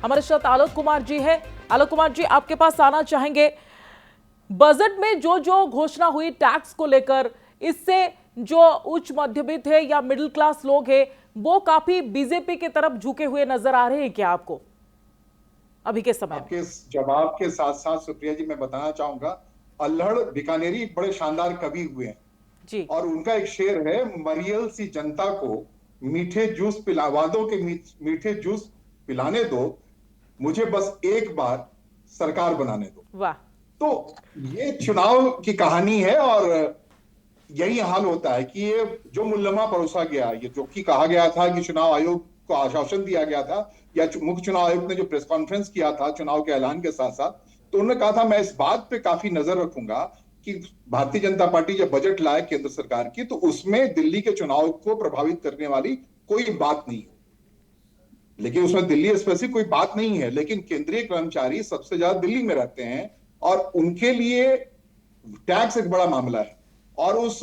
हमारे साथ आलोक कुमार जी है। आलोक कुमार जी, आपके पास आना चाहेंगे। बजट में जो जो घोषणा हुई टैक्स को लेकर, इससे जो उच्च मध्यवित्त है या मिडिल क्लास लोग हैं वो काफी बीजेपी की तरफ झुके हुए नजर आ रहे हैं क्या आपको अभी के समय में? आपके इस जवाब के साथ साथ सुप्रिया जी मैं बताना चाहूंगा, अल्हड़ बीकानेरी बड़े शानदार कवि हुए हैं जी। और उनका एक शेर है, मरियल सी जनता को मीठे जूस पिला, वादों के मीठे जूस पिलाने दो, मुझे बस एक बार सरकार बनाने दो। वाह। तो ये चुनाव की कहानी है और यही हाल होता है कि ये जो मुल्लमा परोसा गया, ये जो कि कहा गया था कि चुनाव आयोग को आश्वासन दिया गया था, या मुख्य चुनाव आयुक्त ने जो प्रेस कॉन्फ्रेंस किया था चुनाव के ऐलान के साथ साथ, तो उन्होंने कहा था मैं इस बात पे काफी नजर रखूंगा कि भारतीय जनता पार्टी जब बजट लाए केंद्र सरकार की तो उसमें दिल्ली के चुनाव को प्रभावित करने वाली कोई बात नहीं है। लेकिन उसमें दिल्ली स्पेसिफिक कोई बात नहीं है, लेकिन केंद्रीय कर्मचारी सबसे ज्यादा दिल्ली में रहते हैं और उनके लिए टैक्स एक बड़ा मामला है। और उस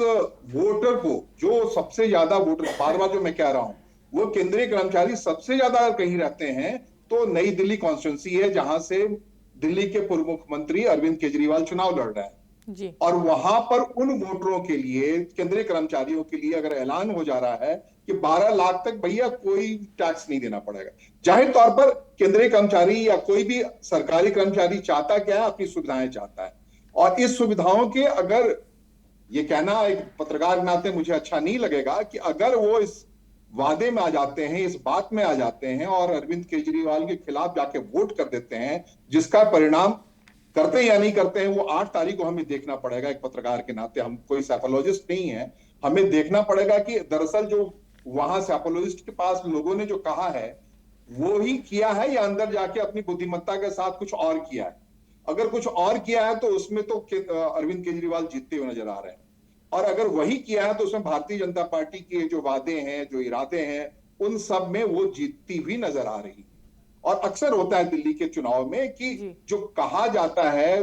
वोटर को जो सबसे ज्यादा वोटर, बार बार जो मैं कह रहा हूं, वो केंद्रीय कर्मचारी सबसे ज्यादा अगर कहीं रहते हैं तो नई दिल्ली कॉन्स्टिट्यूंसी है, जहां से दिल्ली के पूर्व मुख्यमंत्री अरविंद केजरीवाल चुनाव लड़ रहे हैं जी। और वहां पर उन वोटरों के लिए, केंद्रीय कर्मचारियों के लिए अगर ऐलान हो जा रहा है कि 12 लाख तक भैया कोई टैक्स नहीं देना पड़ेगा। जाहिर तौर पर केंद्रीय कर्मचारी या कोई भी सरकारी कर्मचारी चाहता क्या है, अपनी सुविधाएं चाहता है। और इस सुविधाओं के, अगर ये कहना एक पत्रकार के नाते मुझे अच्छा नहीं लगेगा कि अगर वो इस वादे में आ जाते हैं, इस बात में आ जाते हैं और अरविंद केजरीवाल के खिलाफ जाके वोट कर देते हैं, जिसका परिणाम करते हैं या नहीं करते हैं वो 8 तारीख को हमें देखना पड़ेगा। एक पत्रकार के नाते, हम कोई साइकोलॉजिस्ट नहीं है, हमें देखना पड़ेगा कि दरअसल जो वहां साइकोलॉजिस्ट के पास लोगों ने जो कहा है वो ही किया है या अंदर जाके अपनी बुद्धिमत्ता के साथ कुछ और किया है। अगर कुछ और किया है तो उसमें तो अरविंद केजरीवाल जीतते हुए नजर आ रहे हैं, और अगर वही किया है तो उसमें भारतीय जनता पार्टी के जो वादे हैं, जो इरादे हैं, उन सब में वो जीतती हुई नजर आ रही है। और अक्सर होता है दिल्ली के चुनाव में कि जो कहा जाता है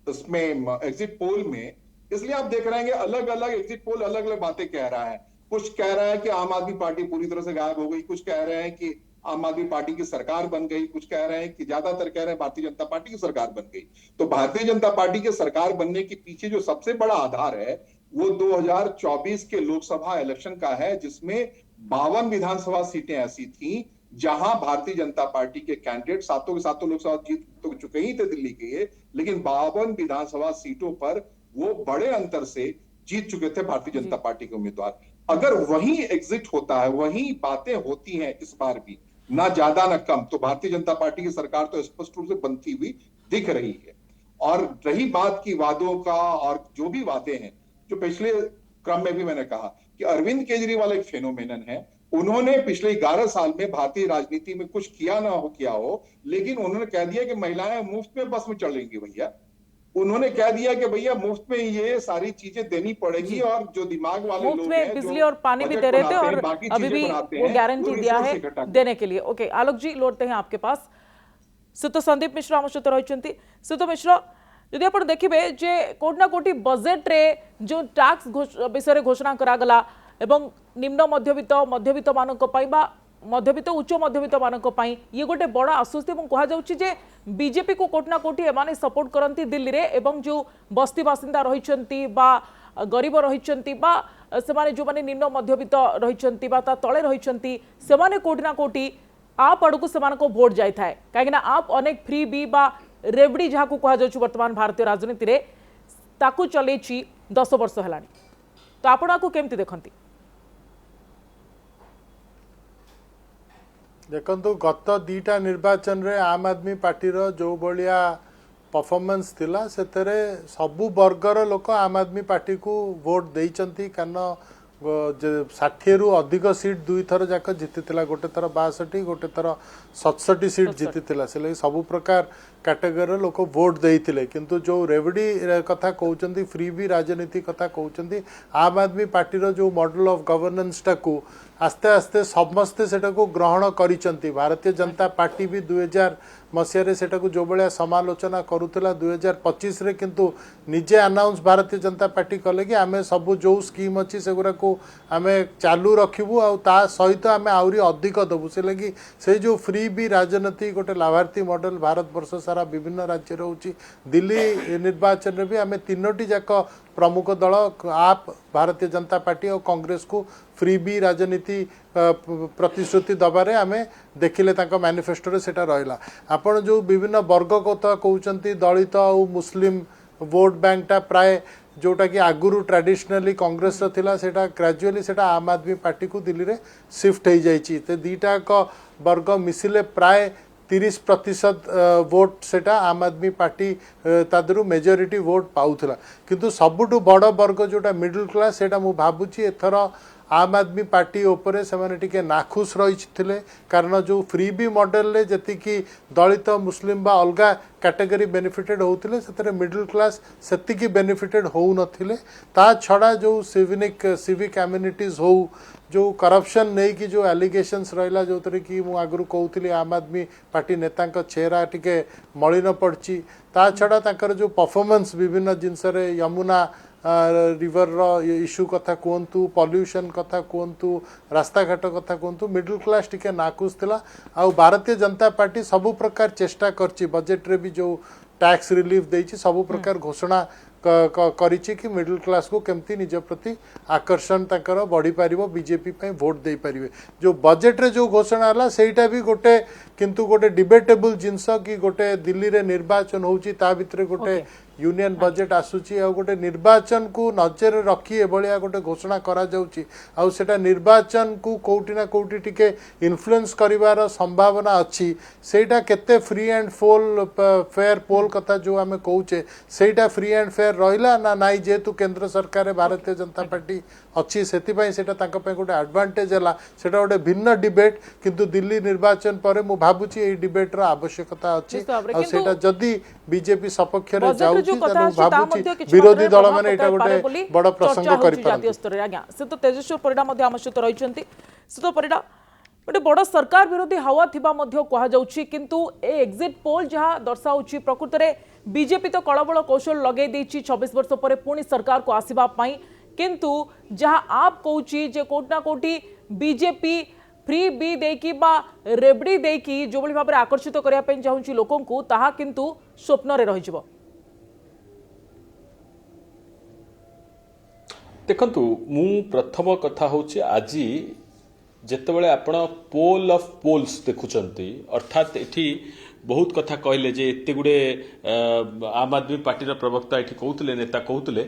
उसमें एग्जिट पोल में, इसलिए आप देख रहे हैं कि अलग अलग एग्जिट पोल अलग अलग बातें कह रहा है। कुछ कह रहा है कि आम आदमी पार्टी पूरी तरह से गायब हो गई, कुछ कह रहे हैं कि आम आदमी पार्टी की सरकार बन गई, कुछ कह रहे हैं कि, ज्यादातर कह रहे हैं भारतीय जनता पार्टी की सरकार बन गई। तो भारतीय जनता पार्टी की सरकार बनने के पीछे जो सबसे बड़ा आधार है वो 2024 के लोकसभा इलेक्शन का है, जिसमें 52 विधानसभा सीटें ऐसी थी जहां भारतीय जनता पार्टी के कैंडिडेट सातों के सातों लोकसभा जीत तो चुके ही थे दिल्ली के, लेकिन 52 विधानसभा सीटों पर वो बड़े अंतर से जीत चुके थे भारतीय जनता पार्टी के उम्मीदवार। अगर वही एग्जिट होता है, वही बातें होती हैं इस बार भी, ना ज्यादा ना कम, तो भारतीय जनता पार्टी की सरकार तो स्पष्ट रूप से बनती हुई दिख रही है। और रही बात की वादों का, और जो भी वादे हैं, जो पिछले क्रम में भी मैंने कहा कि अरविंद केजरीवाल एक फेनोमेनन है। उन्होंने पिछले 11 साल में भारतीय राजनीति में कुछ किया ना हो किया हो, लेकिन उन्होंने कह दिया कि महिलाएं मुफ्त में बस में चढ़ेंगी भैया। उन्होंने कह दिया कि भैया मुफ्त में ये सारी चीजें देनी पड़ेगी, और जो दिमाग वाले मुफ्त लोग में हैं, बिजली जो और पानी भी बजट दे रहे थे बनाते हैं, और बाकी अभी चीजें भी बनाते वो हैं, गारंटी वो दिया रिसोर्स है इकट्ठा देने के लिए। ओके आलोक जी, लौटते हैं आपके पास। सुतो संदीप मिश्र आम सहित रही। सुतो मिश्र, यदि आप देखिए जे कोटना कोटी बजेट रे जो टैक्स विषय घोषणा करागला एवं निम्न मध्यवित्त मध्यवित्त मानक मध्यवित्त उच्च मध्यवित्त मानक ये गोटे बड़ आश्वस्ति कहुचे बीजेपी को कोटना कोटी एमाने सपोर्ट करती दिल्ली रे, एवं जो बस्ती बासिंदा रही गरीब रही जो माने निम्न मध्यवित्त रही तले रही कोटना कोटी आप आड़क से भोट जाए कहीं आप अनेक फ्री बी बा रेवड़ी जहाँ को कहुच्छे वर्तमान भारतीय राजनीति रे ताकू चलई 10 वर्ष है, तो आपण आपको केमती देखती? देखु गत 2टा निर्वाचन रे आम आदमी पार्टी रो जो भाया परफॉर्मेंस थिला सेतरे सबु वर्गर लोक आम आदमी पार्टी को वोट देइचंती, कारण 60 रु अधिक सीट 2 थर जाक जीति, गोटे थर 62, गोटे थर 67 सीट जीति, से सबु प्रकार कैटेगरी लोक वोट देइथिले। किंतु जो रेवड़ी कथा कहउचंती, फ्री भी राजनीति कथा कहउचंती, आम आदमी पार्टी रो जो मॉडल ऑफ गवर्नेंस टाकू आस्ते आस्ते समस्ते सेटा को ग्रहण करिचंती। भारतीय जनता पार्टी भी 2000 मसीह सेटा को जो भाया समालोचना करूला 2025 रे किंतु निजे अनाउंस भारतीय जनता पार्टी कले कि आमे सब जो स्कीम अच्छी से गुरा को आमे चालू रखिबू आ ता सहित आमे आउरी अधिक दबु से लगी से जो फ्री भी राजनीति गोटे लाभार्थी मॉडल भारत वर्ष सारा विभिन्न राज्य रहउची दिल्ली निर्वाचन रे भी आमे तीनोटी जाक प्रमुख दल आप भारतीय जनता पार्टी और कांग्रेस को फ्री भी राजनीति प्रतिश्रुति दबारे आमे देखिले तांको मैनिफेस्टो रे सेटा रहला आपण जो विभिन्न वर्ग कथा कहउचंती दलित और मुस्लिम वोट बैंक टा प्राय जोटा कि आगुरु ट्रेडिशनली कांग्रेस रो थिला सेटा ग्रेजुअली सेटा आम आदमी पार्टी को दिल्ली रे शिफ्ट हो जाइछि ते दीटा का वर्ग मिसिले प्राय 30% वोट सेटा आम आदमी पार्टी तादरू मेजोरिटी वोट पाउथला किंतु सबुठु बड़ वर्ग जोटा मिडिल क्लास सेटा मु भाबुची एथर आम आदमी पार्टी उपरे से टिके नाखुश रही कारण जो फ्री बी मॉडल रे जति कि दलित मुस्लिम बा अलगा कैटेगरी बेनिफिटेड होते से मिडिल क्लास सेतिकी बेनिफिटेड हो नथिले ता छड़ा जो सिविक कम्युनिटीज हो जो करप्शन नहीं कि जो एलिगेशंस रहा जो थे कि मु आगु कहूली आम आदमी पार्टी नेता चेहरा टिके मलिन पड़ची ता छड़ा ताकर जो परफॉर्मेंस विभिन्न जिनस यमुना रिवर रो इश्यू कथा कहतु पॉल्यूशन कथा कहतु रास्ता घाट कथा कहतु मिडिल क्लास टिके नाखुश थिला आ भारतीय जनता पार्टी सबु प्रकार चेष्टा करची बजेट रे भी जो टैक्स रिलीफ देछि सबु प्रकार घोषणा करिछि कि मिडिल क्लास को केमती निज प्रति आकर्षण ताकर बढ़ी पारिबो बीजेपी पे वोट दे पारिबे जो बजेट रे जो घोषणा हला सेटा भी गोटे किंतु गोटे डिबेटेबल जिनस कि गोटे दिल्ली रे निर्वाचन होउची ता भितरे गोटे यूनियन बजेट आसुची आ गोटे निर्वाचन को नजर रखी एभलिया गोटे घोषणा करा जाउची आ सेटा निर्वाचन को कोउटी ना कोउटी टिके इन्फ्लुएंस करिवार संभावना अच्छी सेटा केते फ्री एंड फेयर पोल कथा जो आमे कहूचे सेटा फ्री एंड फेयर रहिला ना नाई जेतु केंद्र सरकार भारतीय जनता पार्टी अच्छी सेति पई सेटा तांका पई गोटे एडवांटेज हला सेटा गोटे भिन्न डिबेट किंतु दिल्ली निर्वाचन परे मु भाबुची ए डिबेट रो आवश्यकता अछि आ सेटा जदी बीजेपी सपक्ष रे जाउ विरोधी दल मैंने एटा गोटे बड़ प्रसंग करि जातीय स्तर रे आज्ञा से तो तेजस्वी परिडा मध्ये आम सहित रहिचंती से तो परिडा गोटे बड़ सरकार विरोधी हावा थिबा मध्ये कहा जाउची किंतु ए एग्जिट पोल जहा दर्शाउची प्रकृत रे बीजेपी तो कळबळ कौशल लगै देछि 26 वर्ष परे पुणी सरकार को आसीबा पई किंतु जहा आप कहूची जे कोटना कोटी बीजेपी फ्री बी देकी बा रेबडी देकी जो बळी भाबरे आकर्षित करिया पई चाहूची लोकन को ताहा किंतु स्वप्न रे रहिजिवो देखंतु मु प्रथम कथा होची आज जेतेबेले आपण पोल ऑफ पोल्स देखुचंती अर्थात एठी बहुत कथा कहले जे एते गुडे आम आदमी पार्टी प्रवक्ता एठी कहउतले नेता कहउतले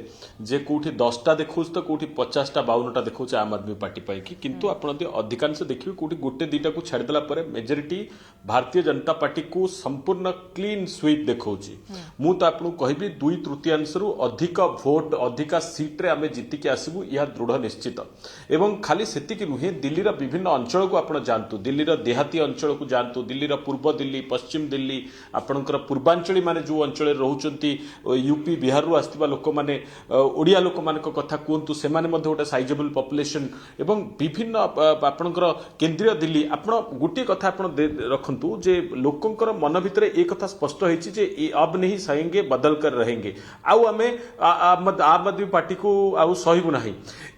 जे कोठी 10टा देखुच तो कोठी 50टा 52टा देखुच आम आदमी पार्टी पई कि किंतु आपण अधिकांश देखिबे कोठी गोटे दुईटा को छाड़ देला परे मेजॉरिटी भारतीय जनता पार्टी को संपूर्ण क्लीन स्वीप देखौची मु तो आपन कहबी 2/3 रु अधिक वोट अधिक सीट रे आमे जीति के आसीबु या दृढ़ निश्चित एवं खाली सेति कि नुहे दिल्ली रा विभिन्न अंचल को आपण जानतु दिल्ली रा देहाती अंचल को जानतु दिल्ली रा पूर्व दिल्ली पश्चिम दिल्ली आपणकर पूर्वांचली माने जो अंचल रहउचंती यूपी बिहार रु आस्तिबा लोक माने ओडिया लोक माने को कथा कहंतु से माने मध्ये गोटे साइजेबल पॉपुलेशन एवं विभिन्न आपणकर केंद्रीय दिल्ली आपण गुटी कथा आपण रखंतु जे लोकंकर मन भितरे एक कथा स्पष्ट होईची जे अब नहीं सहेंगे बदल कर रहेंगे आउ आमे आम आदमी पार्टी को आउ सहिबु नाही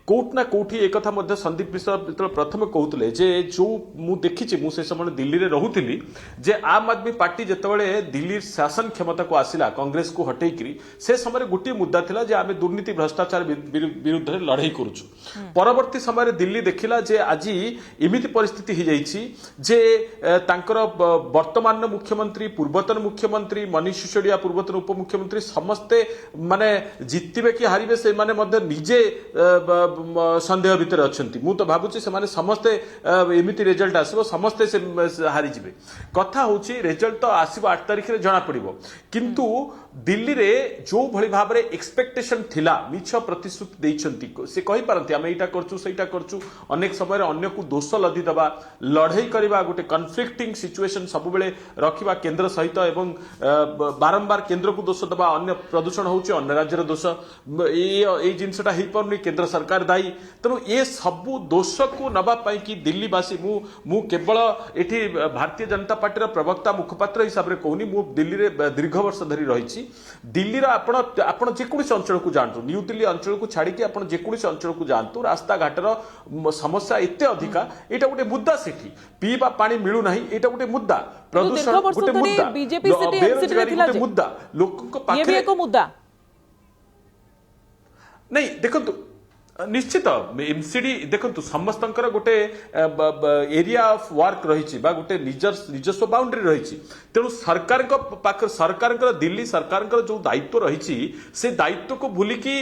कोट ना कोठी एक कथा मध्ये संदीप मिश्र प्रथम कहउतले जे जो मु देखिछि मु से समय दिल्ली रे रहुथिली जे आम आदमी पार्टी जेतेबेले दिल्ली शासन क्षमता को आसिला कांग्रेस को हटेकरी से समय गोटे मुद्दा थिला जे आमे दुर्नीति भ्रष्टाचार विरुद्ध रे लड़ाई करूछु परवर्ती समय दिल्ली देखिला जे आजी एमिति परिस्थिति hi जाईछि जे तांकर वर्तमान मुख्यमंत्री पूर्वतन मुख्यमंत्री मनीष सिसोदिया पूर्वतन उपमुख्यमंत्री समस्ते माने जितिबे कि हारिबे से माने मध्ये निजे संदेह भितर अच्छी मु तो भावुची से समस्ते एमिति रिजल्ट आसो समस्ते से हारी जिवे कथा होची रिजल्ट तो आसो 8 तारिख रे जना पड़िबो किंतु दिल्ली रे जो भली भाव रे एक्सपेक्टेशन थिला मिछ प्रतिश्रुति देइछंती से कहि पारंती हम एटा करछु सेटा करछु अनेक समय रे अन्य को दोष लदी दबा लड़ाई करबा गोटे कन्फ्लिक्टिंग सिचुएशन सब बेले रखिबा केंद्र सहित एवं बारंबार केंद्र को दोष दबा अन्य प्रदूषण होची अन्य राज्य रे दोष ए जिंसटा हि परनी केंद्र सरकार दायी तेणु ये सबू दोष को नबा कि दिल्लीवासी मु केवल एठी भारतीय जनता पार्टी प्रवक्ता मुखपात्र हिसाब से कहूनी मु दिल्ली रे दीर्घ वर्ष धरी रही दिल्ली आपण जेकोसी अंचल को जातु न्यू दिल्ली अंचल को छाड़ी आपण जेकोसी अंचल को जातु रास्ता घाटर समस्या एते अधिका एटा गोटे मुद्दा सेठी पीवा पानी मिलू नाही एटा गोटे मुद्दा प्रदूषण गोटे मुद्दा बीजेपी सिटी बेरोजगारी गोटे मुद्दा लोकक ये भी पाखरे एक मुद्दा नहीं देखंतु निश्चित एमसीडी देखंतु समस्तंकर गोटे एरिया ऑफ वर्क रही गोटे निजस्व बाउंड्री रही तेणु सरकार दिल्ली सरकार जो दायित्व रही से दायित्व को भूलिकी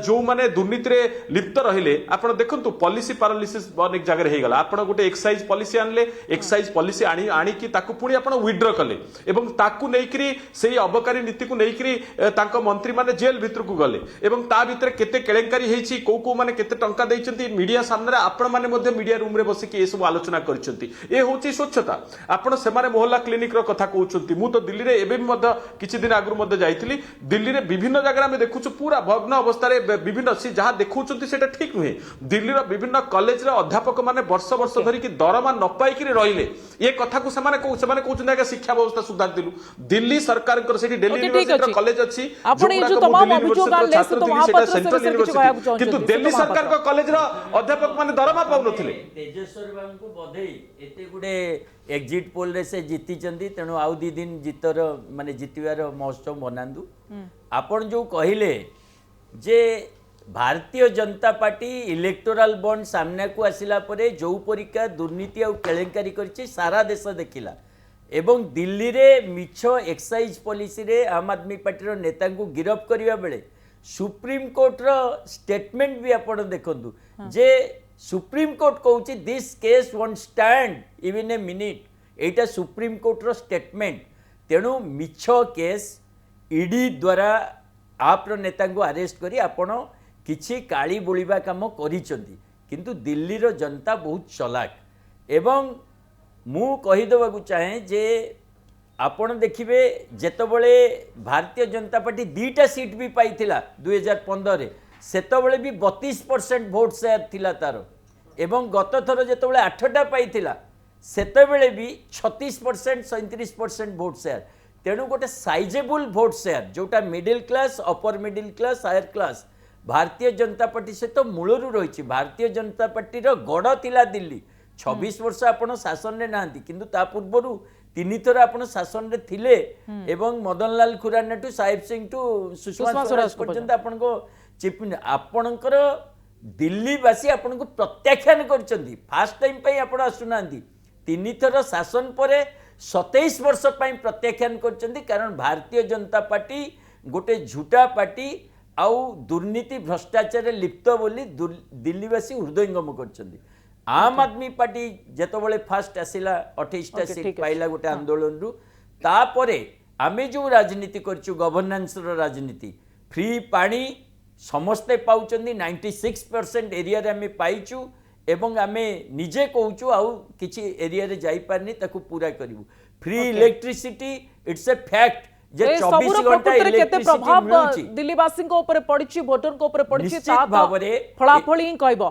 जो माने दुर्नीति रे लिप्त रहिले आपण देखंतु पॉलिसी पैरालिसिस अनेक जगह हो गला आपण गोटे एक्साइज पॉलिसी आनले एक्साइज पॉलिसी आनिकी ताकू पुणी आपण विथड्र कले एवं ताकू नेइकरी सेही अबकारी नीति को नेइकरी तांको मंत्री माने जेल भितर को गले एवं ता भितर केते केलेंकारी हेछि को माने केते टंका दैछंती मीडिया सामने आपण माने मध्ये मीडिया रूम रे बसिकी ए सब आलोचना करछंती ए होची स्वच्छता आपण से माने मोहल्ला क्लिनिक रो कथा कहउछंती मु तो दिल्ली रे एबे मध्ये किछि दिन आगु मध्ये जाइतिली दिल्ली रे विभिन्न जगह में देखुछु पूरा भग्न अवस्था रे विभिन्न सी जहां देखउछंती सेटा ठीक नुहे दिल्ली रो विभिन्न कॉलेज रे अध्यापक माने वर्ष वर्ष धरि कि दरमा न पाई कि रहिले ए कथा को से माने कहउछंती आगे शिक्षा व्यवस्था सुधार दिलु दिल्ली सरकार कर सेठी दिल्ली यूनिवर्सिटी कॉलेज अछि आपण ए जो तमाम अभियोग आले से तो महापात्र से किछ कहया किंतु दिल्ली सरकार को कॉलेज रो अध्यापक माने दरमा पाउ नथिले तेजस्वर बाबू को बधई एते गुडे एग्जिट पोल रे से जीति चंदी तेणु आउ दी दिन जीतर माने जीतवार महोत्सव मनांदु आपण जो कहिले जे भारतीय जनता पार्टी इलेक्टोराल बॉन्ड सामने को आसिला परे जो परिका दुर्नीति और केलेंकारी करछि सारा देश देखिला एवं दिल्ली रे मिछ एक्साइज पॉलिसी रे आम आदमी पार्टी रो नेता को गिरफ्त करिया बेले सुप्रीम कोर्ट रो स्टेटमेंट भी आपण देखंतु जे सुप्रीम कोर्ट कहूँ this case won't stand even a minute Etah supreme court row statement तेणु मिछ केस ईडी द्वारा आप्र नेता को अरेस्ट करी आपण किछि काली बोलिबा काम करिसंती किंतु दिल्ली रो जनता बहुत चलाक एवं मु कहीदेवा चाहे जे आपण देखिए जेतबले भारतीय जनता पार्टी 2टा सीट भी पाइथिला 2015 रे सेतबले भी 32% भोट शेयर थिला तार एवं गत थर जेतबले 8टा पाइथिला सेतबले भी 36% 37% भोट शेयर तेणु गोटे साइजेबल भोट शेयर जोटा middle class upper middle class higher class Bharatiya Janata party सहित मूलरू रही भारतीय जनता पार्टी रो गड़ थिला दिल्ली 26 वर्ष आपण शासन रे नांती किंतु ता पूर्वरु 3 थर आपण शासन रे थिले एवं मदन लाल खुराना टू साहिब सिंह टू सुषमा स्वराज पर्यंत आपण को चीफ आपणकर दिल्ली वासी आपण को प्रत्याख्यान करचंदी फर्स्ट टाइम पई आपण आसुनांती 3 थर शासन परे 27 वर्ष पई प्रत्याख्यान करचंदी कारण भारतीय जनता पार्टी गोटे झूठा पार्टी आउ दुर्नीति भ्रष्टाचार लिप्त बोली दिल्लीवासी हृदयंगम करचंदी आम आदमी पार्टी जेतबले फास्ट आसिला 28टा सीट पाइला गोटे आंदोलन रु तापरे आमे जो राजनीति करछु गवर्नेंस रो राजनीति फ्री पानी समस्ते पाउचंदी 96% एरिया रे आमे पाइछु एवं आमे निजे कहूछु आउ किछि एरिया रे जाई पारनी ताकू पूरा करिवु free electricity it's a fact जे 24 घंटा इलेक्ट्रिसिटी प्रभाव मिलुची दिल्लीवासी को ऊपर पड़िछि वोटर को ऊपर पड़िछि निश्चित भावरे फलाफल ही कहबो